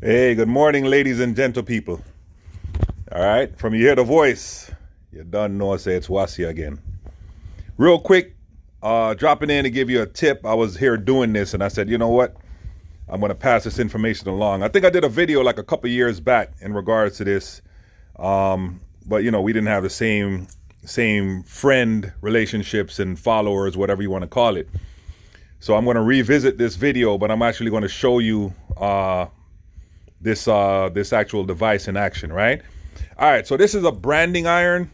Hey, good morning, ladies and gentle people. All right, from you hear the voice, you done know say it's Wasi again. Real quick, dropping in to give you a tip. I was here doing this and I said, you know what? I'm going to pass this information along. I think I did a video like a couple years back in regards to this. But you know, we didn't have the same friend relationships and followers, whatever you want to call it. So I'm going to revisit this video, but I'm actually going to show you this actual device in action, right? All right, so this is a branding iron.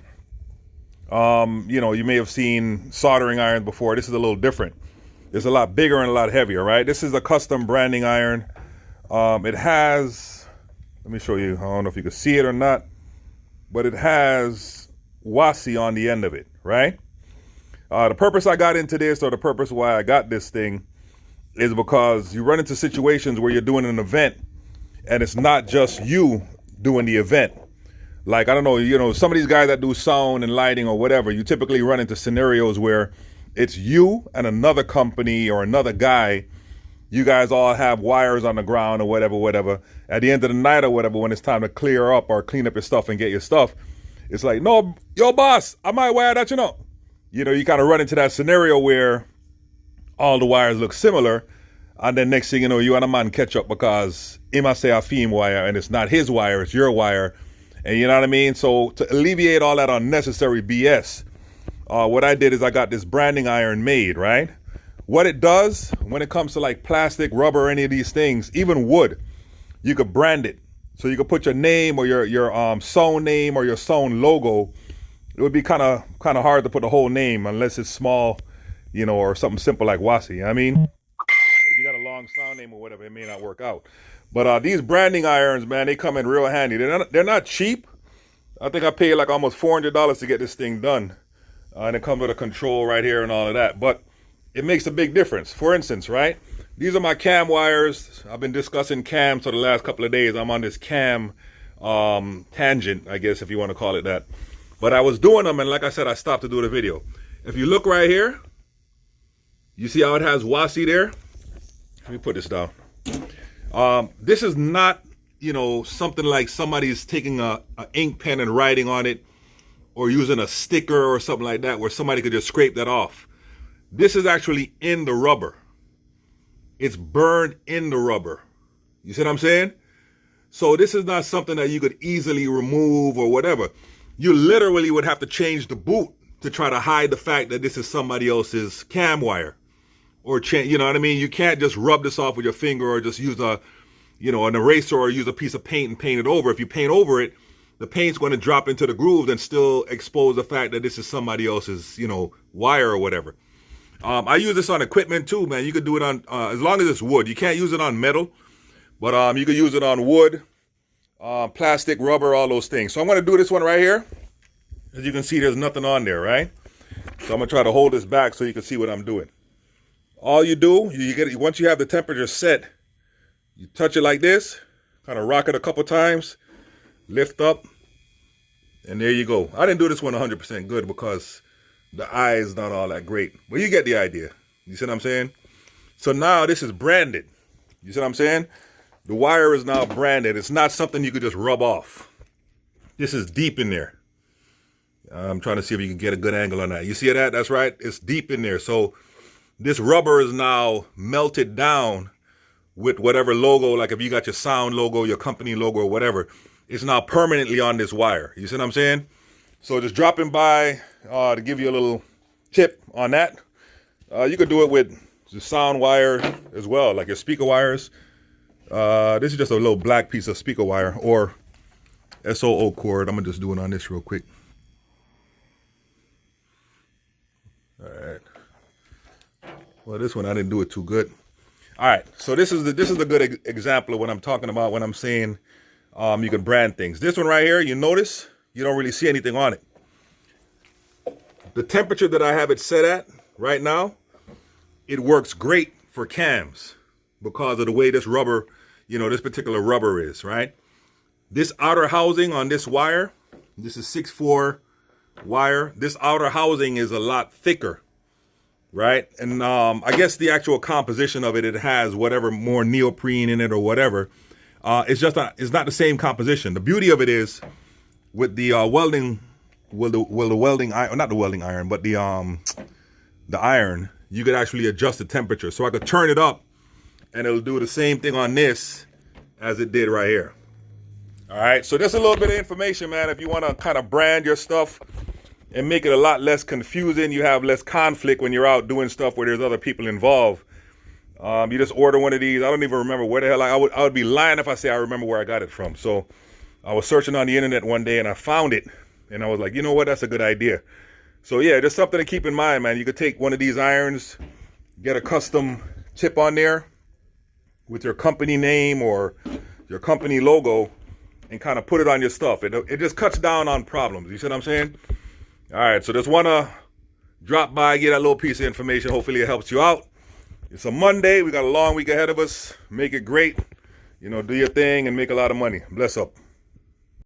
You know, you may have seen soldering irons before. This is a little different. It's a lot bigger and a lot heavier, right? This is a custom branding iron. It has, let me show you. I don't know if you can see it or not, but it has Wasi on the end of it, right? The purpose I got into this, or the purpose why I got this thing, is because you run into situations where you're doing an event and it's not just you doing the event. Like, I don't know, you know, some of these guys that do sound and lighting or whatever, you typically run into scenarios where it's you and another company or another guy. You guys all have wires on the ground or whatever. At the end of the night or whatever, when it's time to clear up or clean up your stuff and get your stuff, it's like, no, yo, boss, I might wire that, you know. You know, you kind of run into that scenario where all the wires look similar. And then next thing you know, you and a man catch up because he must say a theme wire and it's not his wire, it's your wire. And you know what I mean? So to alleviate all that unnecessary BS, what I did is I got this branding iron made, right? What it does when it comes to like plastic, rubber, any of these things, even wood, you could brand it. So you could put your name or your sewn name or your sewn logo. It would be kind of hard to put the whole name unless it's small, you know, or something simple like Wasi. You know what I mean? If you got a long sound name or whatever, it may not work out. But these branding irons, man, they come in real handy. They're not cheap. I think I paid like almost $400 to get this thing done. And it comes with a control right here and all of that. But it makes a big difference. For instance, right? These are my cam wires. I've been discussing cams for the last couple of days. I'm on this cam tangent, I guess, if you want to call it that. But I was doing them, and like I said, I stopped to do the video. If you look right here, you see how it has Wasi there? Let me put this down. This is not, you know, something like somebody's taking a ink pen and writing on it or using a sticker or something like that where somebody could just scrape that off. This is actually in the rubber. It's burned in the rubber. You see what I'm saying? So this is not something that you could easily remove or whatever. You literally would have to change the boot to try to hide the fact that this is somebody else's cam wire. Or you know what I mean? You can't just rub this off with your finger or just use an eraser or use a piece of paint and paint it over. If you paint over it, the paint's going to drop into the groove and still expose the fact that this is somebody else's, you know, wire or whatever. I use this on equipment too, man. You could do it on, as long as it's wood. You can't use it on metal, but you could use it on wood, plastic, rubber, all those things. So I'm going to do this one right here. As you can see, there's nothing on there, right? So I'm going to try to hold this back so you can see what I'm doing. All you do, once you have the temperature set, you touch it like this, kind of rock it a couple times, lift up, and there you go. I didn't do this one 100% good because the eye is not all that great. But you get the idea. You see what I'm saying? So now this is branded. You see what I'm saying? The wire is now branded. It's not something you could just rub off. This is deep in there. I'm trying to see if you can get a good angle on that. You see that? That's right. It's deep in there. So this rubber is now melted down with whatever logo, like if you got your sound logo, your company logo or whatever, it's now permanently on this wire. You see what I'm saying? So just dropping by to give you a little tip on that. You could do it with the sound wire as well, like your speaker wires. This is just a little black piece of speaker wire or SOO cord. I'm gonna just do it on this real quick. All right. Well, this one I didn't do it too good. All right, so this is a good example of what I'm talking about when I'm saying you can brand things. This one right here, you notice you don't really see anything on it. The temperature that I have it set at right now, it works great for cams because of the way this rubber, you know, this particular rubber is, right? This outer housing on this wire, this is 6'4" wire. This outer housing is a lot thicker, right? And I guess the actual composition of it, it has whatever more neoprene in it or whatever. It's not the same composition. The beauty of it is with the welding, the welding iron, not the welding iron, but the iron, you could actually adjust the temperature. So I could turn it up and it'll do the same thing on this as it did right here. All right, so just a little bit of information, man. If you want to kind of brand your stuff and make it a lot less confusing, you have less conflict when you're out doing stuff where there's other people involved. You just order one of these. I don't even remember where the hell I would be lying if I say I remember where I got it from. So I was searching on the internet one day and I found it, and I was like, you know what, that's a good idea. So yeah, just something to keep in mind, man. You could take one of these irons, get a custom tip on there with your company name or your company logo, and kind of put it on your stuff. It just cuts down on problems. You see what I'm saying? All right, so just want to drop by, get that little piece of information. Hopefully it helps you out. It's a Monday. We got a long week ahead of us. Make it great. You know, do your thing and make a lot of money. Bless up.